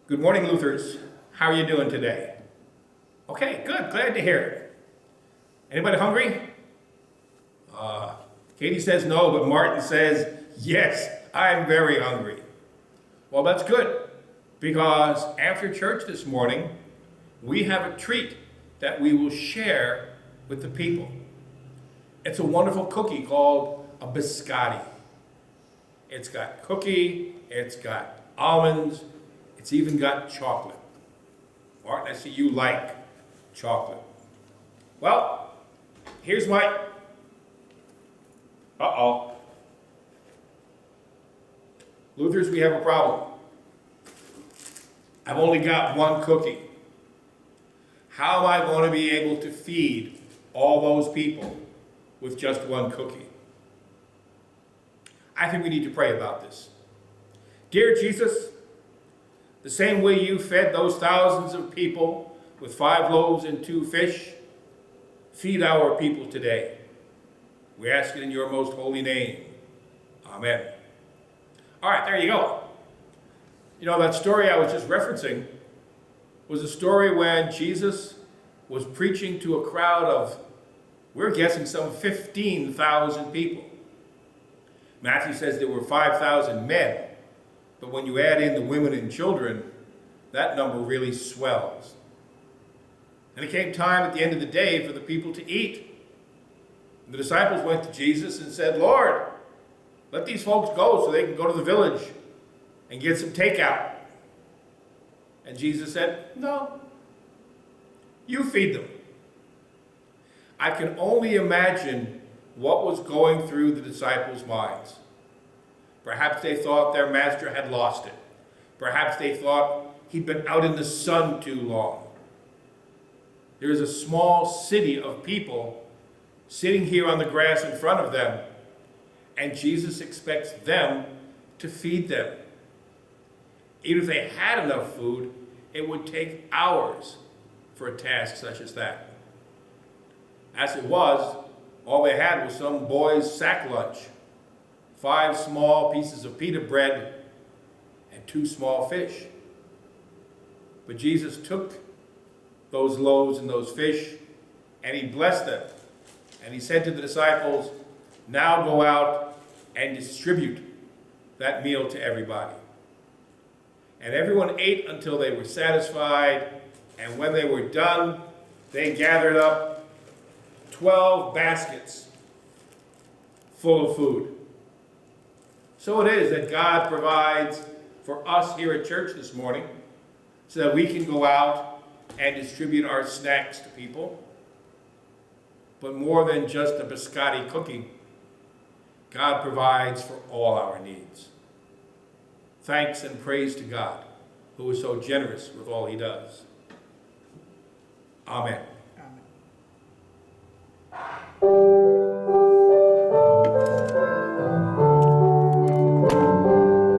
Good morning, Luthers. How are you doing today? Okay, good. Glad to hear it. Anybody hungry? Katie says no, but Martin says, yes, I'm very hungry. Well, that's good, because after church this morning, we have a treat that we will share with the people. It's a wonderful cookie called a biscotti. It's got cookie, it's got almonds, it's even got chocolate. Martin, I see you like chocolate. Well, here's my... Luthers, we have a problem. I've only got one cookie. How am I going to be able to feed all those people with just one cookie? I think we need to pray about this. Dear Jesus, the same way you fed those thousands of people with 5 loaves and 2 fish, feed our people today. We ask it in your most holy name. Amen. All right, there you go. You know, that story I was just referencing was a story when Jesus was preaching to a crowd of, we're guessing, some 15,000 people. Matthew says there were 5,000 men, but when you add in the women and children, that number really swells. And it came time at the end of the day for the people to eat. The disciples went to Jesus and said, Lord, let these folks go so they can go to the village and get some takeout. And Jesus said, no, you feed them. I can only imagine what was going through the disciples' minds. Perhaps they thought their master had lost it. Perhaps they thought he'd been out in the sun too long. There is a small city of people sitting here on the grass in front of them, and Jesus expects them to feed them. Even if they had enough food, it would take hours for a task such as that. As it was, all they had was some boy's sack lunch, 5 small pieces of pita bread and 2 small fish. But Jesus took those loaves and those fish and he blessed them. And he said to the disciples, now go out and distribute that meal to everybody. And everyone ate until they were satisfied. And when they were done, they gathered up 12 baskets full of food. So it is that God provides for us here at church this morning so that we can go out and distribute our snacks to people. But more than just a biscotti cookie, God provides for all our needs. Thanks and praise to God, who is so generous with all he does. Amen.